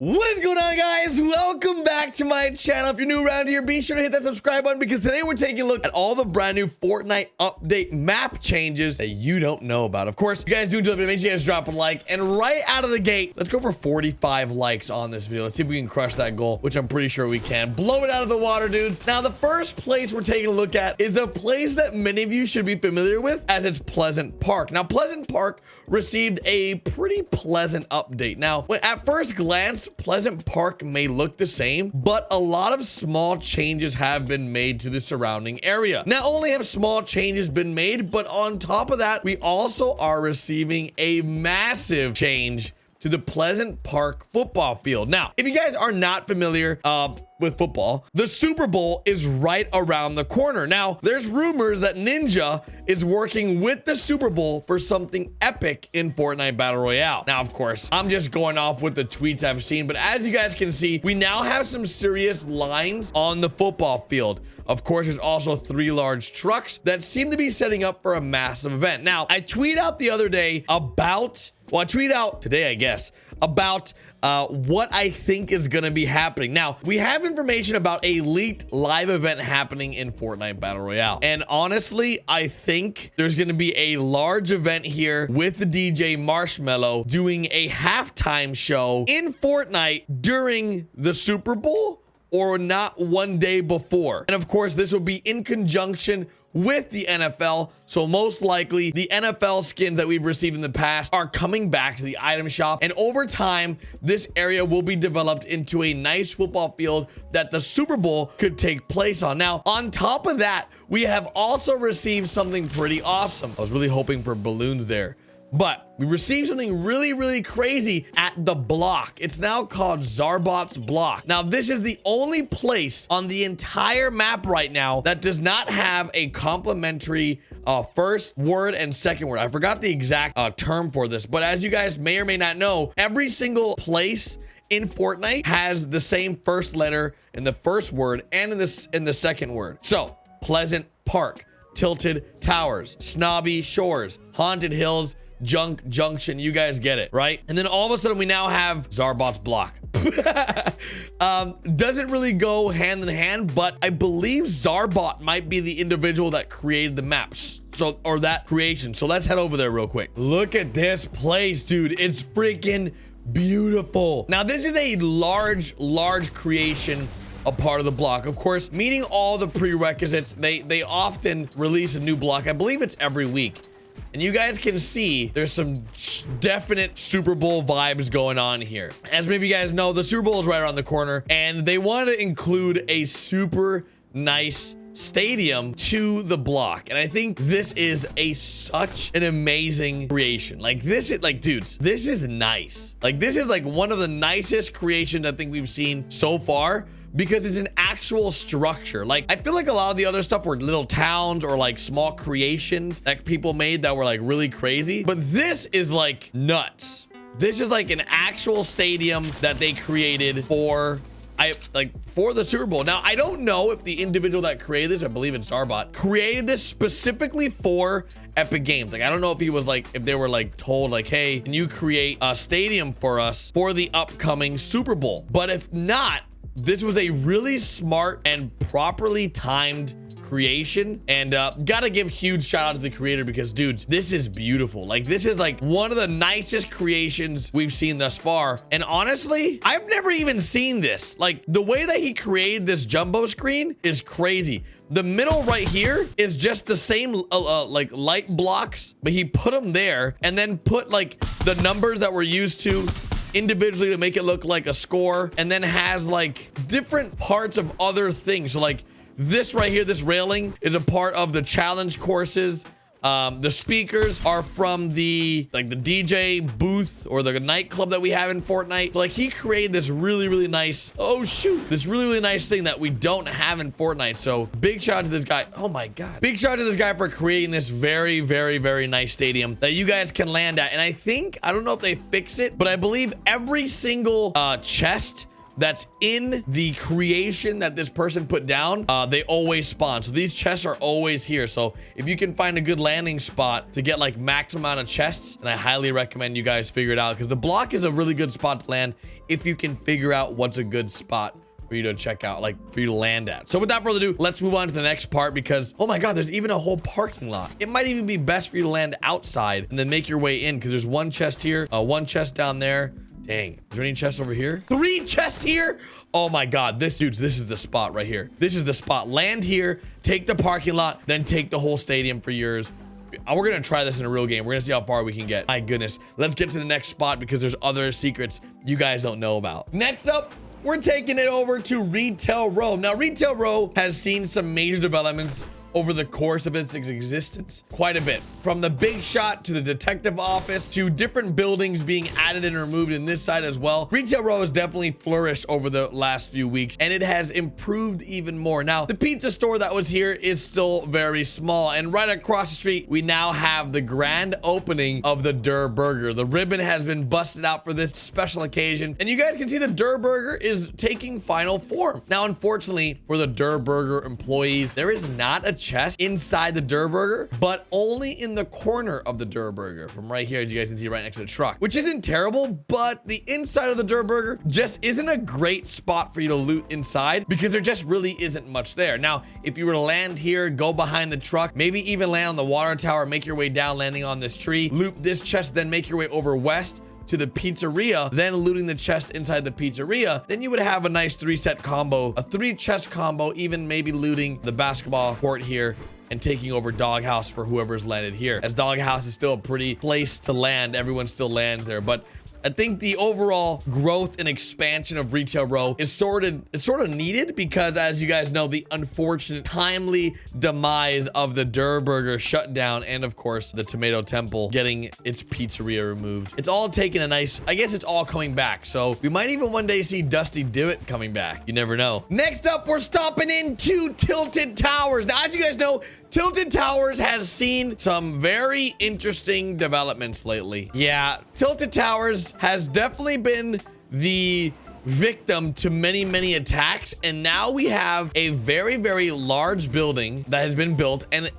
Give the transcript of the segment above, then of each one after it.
What is going on, guys? Welcome back to my channel. If you're new around here, be sure to hit that subscribe button because today we're taking a look at all the brand new Fortnite update map changes that you don't know about. Of course, if you guys do enjoy the video, make sure you guys drop a like. And right out of the gate, let's go for 45 likes on this video. Let's see if we can crush that goal, which I'm pretty sure we can. Blow it out of the water, dudes. Now, the first place we're taking a look at is a place that many of you should be familiar with, as it's Pleasant Park. Now, Pleasant Park received a pretty pleasant update. Now, at first glance, Pleasant Park may look the same, but a lot of small changes have been made to the surrounding area. Not only have small changes been made, but on top of that, we also are receiving a massive change to the Pleasant Park football field. Now, if you guys are not familiar with football, the Super Bowl is right around the corner. Now, there's rumors that Ninja is working with the Super Bowl for something epic in Fortnite Battle Royale. Now, of course, I'm just going off with the tweets I've seen, but as you guys can see, we now have some serious lines on the football field. Of course, there's also 3 large trucks that seem to be setting up for a massive event. Now, I tweeted out the other day about, well, I tweeted out today, I guess, about what I think is going to be happening. Now, we have information about a leaked live event happening in Fortnite Battle Royale. And honestly, I think there's going to be a large event here with the DJ Marshmello doing a halftime show in Fortnite during the Super Bowl, or not one day before. And of course, this will be in conjunction with the NFL. So most likely the NFL skins that we've received in the past are coming back to the item shop. And over time, this area will be developed into a nice football field that the Super Bowl could take place on. Now, on top of that, we have also received something pretty awesome. I was really hoping for balloons there, but we received something really crazy at the block. It's now called Zarbot's Block. Now, this is the only place on the entire map right now that does not have a complimentary first word and second word. I forgot the exact term for this, but as you guys may or may not know, every single place in Fortnite has the same first letter in the first word and in the second word. So, Pleasant Park, Tilted Towers, Snobby Shores, Haunted Hills, Junction, you guys get it, right? And then all of a sudden we now have Zarbot's Block. Doesn't really go hand in hand, but I believe Zarbot might be the individual that created the maps, so, or that creation. So let's head over there real quick. Look at this place, dude. It's freaking beautiful. Now, this is a large creation, a part of the block, of course, meeting all the prerequisites. They often release a new block. I believe it's every week. And you guys can see there's some definite Super Bowl vibes going on here. As many of you guys know, the Super Bowl is right around the corner, and they wanted to include a super nice stadium to the block. And I think this is such an amazing creation. Like, this is like, dudes, this is nice. Like, this is like one of the nicest creations I think we've seen so far, because it's an actual structure. Like, I feel like a lot of the other stuff were little towns or like small creations that people made that were like really crazy, but this is like nuts. This is like an actual stadium that they created for the Super Bowl. Now, I don't know if the individual that created this, I believe it's Zarbot, created this specifically for Epic Games. Like, I don't know if he was like, if they were like told like, hey, can you create a stadium for us for the upcoming Super Bowl? But if not, this was a really smart and properly timed creation, and gotta give huge shout out to the creator, because dudes, this is beautiful. Like, this is like one of the nicest creations we've seen thus far. And honestly, I've never even seen this. Like, the way that he created this jumbo screen is crazy. The middle right here is just the same like light blocks, but he put them there and then put like the numbers that were used to individually to make it look like a score, and then has like different parts of other things. So like this right here, this railing is a part of the challenge courses. The speakers are from the DJ booth or the nightclub that we have in Fortnite. So like, he created this really nice, oh shoot, this really nice thing that we don't have in Fortnite. So big shout out to this guy. Oh my god, big shout out to this guy for creating this very nice stadium that you guys can land at. And I think, I don't know if they fixed it, but I believe every single chest that's in the creation that this person put down, they always spawn. So these chests are always here. So if you can find a good landing spot to get like max amount of chests, then I highly recommend you guys figure it out, because the block is a really good spot to land if you can figure out what's a good spot for you to check out, like for you to land at. So without further ado, let's move on to the next part, because oh my god, there's even a whole parking lot. It might even be best for you to land outside and then make your way in, because there's one chest here, one chest down there. Dang, is there any chests over here? 3 chests here. Oh my god, this is the spot right here. This is the spot. Land here, take the parking lot, then take the whole stadium for yours. We're gonna try this in a real game. We're gonna see how far we can get. My goodness, let's get to the next spot, because there's other secrets you guys don't know about. Next up, we're taking it over to Retail Row. Now, Retail Row has seen some major developments over the course of its existence, quite a bit. From the big shot to the detective office to different buildings being added and removed in this side as well. Retail Row has definitely flourished over the last few weeks, and it has improved even more. Now, the pizza store that was here is still very small, and right across the street, we now have the grand opening of the Durr Burger. The ribbon has been busted out for this special occasion, and you guys can see the Durr Burger is taking final form. Now, unfortunately, for the Durr Burger employees, there is not a chest inside the Durr Burger, but only in the corner of the Durr Burger, from right here, as you guys can see, right next to the truck, which isn't terrible, but the inside of the Durr Burger just isn't a great spot for you to loot inside, because there just really isn't much there. Now, if you were to land here, go behind the truck, maybe even land on the water tower, make your way down, landing on this tree, loot this chest, then make your way over west to the pizzeria, then looting the chest inside the pizzeria, then you would have a nice 3-set combo, a 3-chest combo, even maybe looting the basketball court here and taking over Doghouse for whoever's landed here. As Doghouse is still a pretty place to land, everyone still lands there, but I think the overall growth and expansion of Retail Row is sort of needed, because as you guys know, the unfortunate timely demise of the Durr Burger shutdown, and of course the Tomato Temple getting its pizzeria removed. It's all taken a nice, I guess it's all coming back. So we might even one day see Dusty Divot coming back. You never know. Next up, we're stopping into Tilted Towers. Now, as you guys know, Tilted Towers has seen some very interesting developments lately. Yeah, Tilted Towers has definitely been the victim to many attacks, and now we have a very large building that has been built, and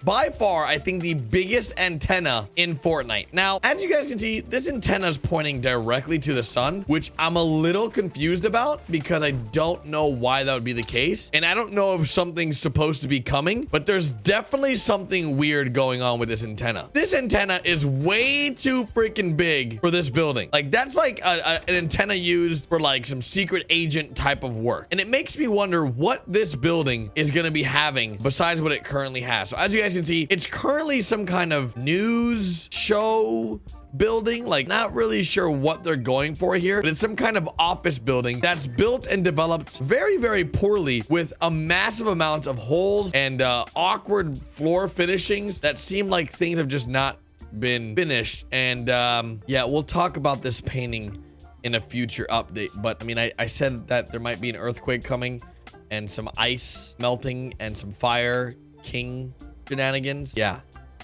by far I think the biggest antenna in Fortnite. Now, as you guys can see, this antenna is pointing directly to the sun, which I'm a little confused about, because I don't know why that would be the case, and I don't know if something's supposed to be coming, but there's definitely something weird going on with this antenna. This antenna is way too freaking big for this building. Like, that's like an antenna used for like some secret agent type of work, and it makes me wonder what this building is going to be having besides what it currently has. So as you guys can see, it's currently some kind of news show building, like not really sure what they're going for here, but it's some kind of office building that's built and developed very poorly, with a massive amount of holes and awkward floor finishings that seem like things have just not been finished. And yeah, we'll talk about this painting in a future update, but I mean, I said that there might be an earthquake coming and some ice melting and some fire king shenanigans. Yeah,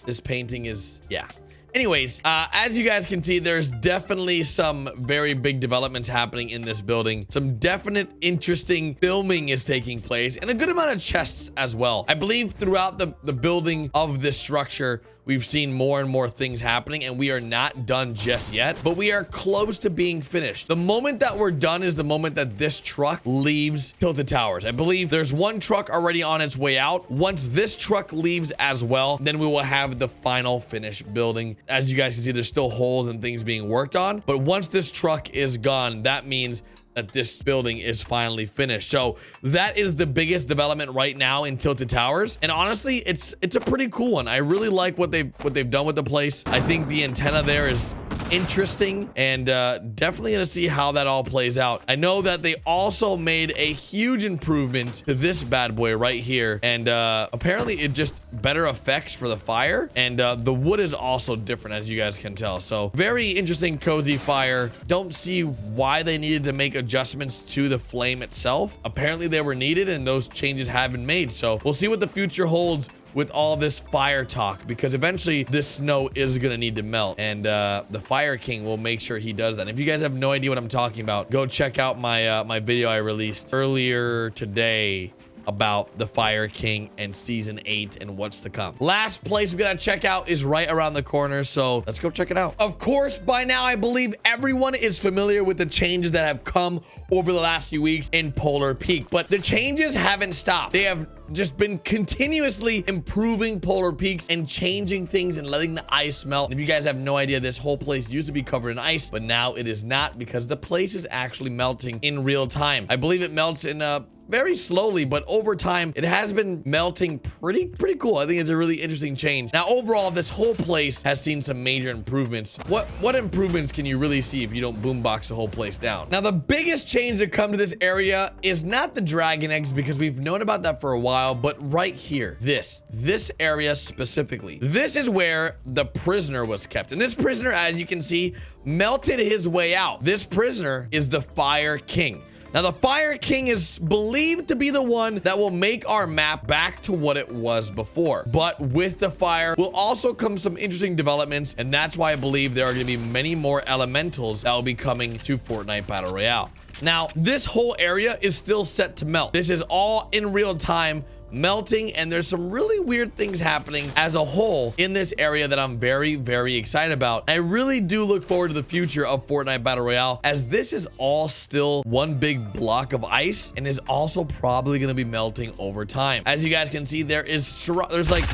this painting is, yeah. Anyways, as you guys can see, there's definitely some very big developments happening in this building. Some definite interesting filming is taking place, and a good amount of chests as well. I believe throughout the building of this structure, we've seen more and more things happening, and we are not done just yet, but we are close to being finished. The moment that we're done is the moment that this truck leaves Tilted Towers. I believe there's one truck already on its way out. Once this truck leaves as well, then we will have the final finished building. As you guys can see, there's still holes and things being worked on, but once this truck is gone, that means that this building is finally finished. So that is the biggest development right now in Tilted Towers, and honestly, it's a pretty cool one. I really like what they've done with the place. I think the antenna there is interesting, and definitely gonna see how that all plays out. I know that they also made a huge improvement to this bad boy right here, and apparently it just better effects for the fire, and the wood is also different, as you guys can tell. So very interesting, cozy fire. Don't see why they needed to make adjustments to the flame itself. Apparently they were needed, and those changes have been made. So we'll see what the future holds with all this fire talk, because eventually this snow is gonna need to melt, and the Fire King will make sure he does that. If you guys have no idea what I'm talking about, go check out my my video I released earlier today about the Fire King and season 8 and what's to come. Last place we gotta check out is right around the corner, so let's go check it out. Of course, by now I believe everyone is familiar with the changes that have come over the last few weeks in Polar Peak, but the changes haven't stopped. They have just been continuously improving Polar Peaks and changing things and letting the ice melt. And if you guys have no idea, this whole place used to be covered in ice, but now it is not, because the place is actually melting in real time. I believe it melts in very slowly, but over time it has been melting pretty cool. I think it's a really interesting change. Now overall, this whole place has seen some major improvements. What improvements can you really see if you don't boombox the whole place down? Now the biggest change that come to this area is not the dragon eggs, because we've known about that for a while, but right here, this area specifically, this is where the prisoner was kept, and this prisoner, as you can see, melted his way out. This prisoner is the Fire King. Now, the Fire King is believed to be the one that will make our map back to what it was before. But with the fire will also come some interesting developments, and that's why I believe there are going to be many more elementals that will be coming to Fortnite Battle Royale. Now, this whole area is still set to melt. This is all in real time melting, and there's some really weird things happening as a whole in this area that I'm very excited about. I really do look forward to the future of Fortnite Battle Royale, as this is all still one big block of ice and is also probably going to be melting over time. As you guys can see, there's like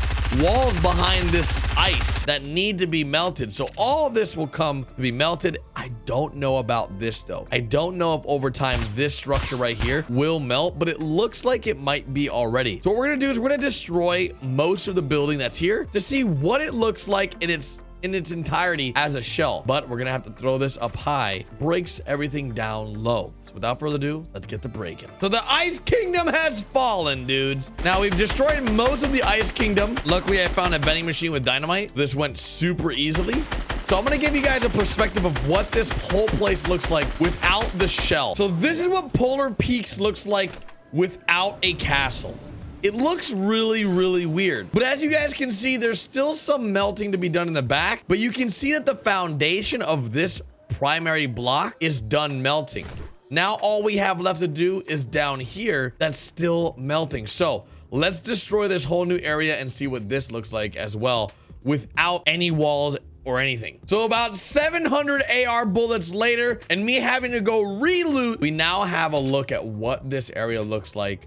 walls behind this ice that need to be melted, so all of this will come to be melted. I don't know about this though. I don't know if over time this structure right here will melt, but it looks like it might be already. So what we're gonna do is we're gonna destroy most of the building that's here to see what it looks like in its entirety as a shell. But we're gonna have to throw this up high, breaks everything down low. So without further ado, let's get to breaking. So the Ice Kingdom has fallen, dudes. Now we've destroyed most of the Ice Kingdom. Luckily, I found a vending machine with dynamite. This went super easily. So I'm gonna give you guys a perspective of what this whole place looks like without the shell. So this is what Polar Peaks looks like without a castle. It looks really weird, but as you guys can see, there's still some melting to be done in the back, but you can see that the foundation of this primary block is done melting. Now all we have left to do is down here that's still melting. So let's destroy this whole new area and see what this looks like as well without any walls or anything. So about 700 AR bullets later and me having to go re-loot, we now have a look at what this area looks like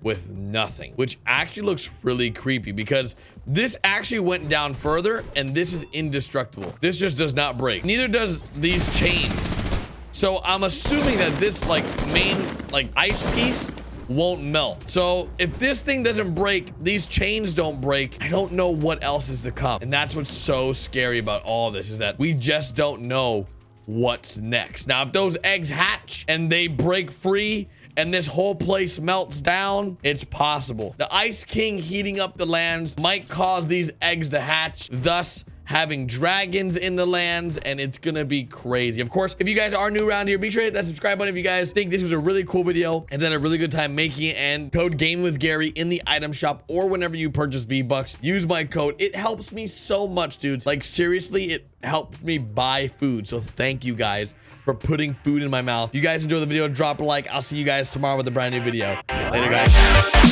with nothing, which actually looks really creepy, because this actually went down further and this is indestructible. This just does not break. Neither does these chains. So I'm assuming that this main ice piece won't melt. So if this thing doesn't break, these chains don't break, I don't know what else is to come. And that's what's so scary about all this, is that we just don't know what's next. Now, if those eggs hatch and they break free and this whole place melts down, it's possible. The Ice King heating up the lands might cause these eggs to hatch, thus having dragons in the lands, and it's gonna be crazy. Of course, if you guys are new around here, be sure to hit that subscribe button if you guys think this was a really cool video and had a really good time making it. And code GamingWithGarry in the item shop or whenever you purchase V-Bucks, use my code. It helps me so much, dudes. Like, seriously, it helps me buy food. So thank you guys for putting food in my mouth. You guys enjoy the video, drop a like. I'll see you guys tomorrow with a brand new video. Later, guys.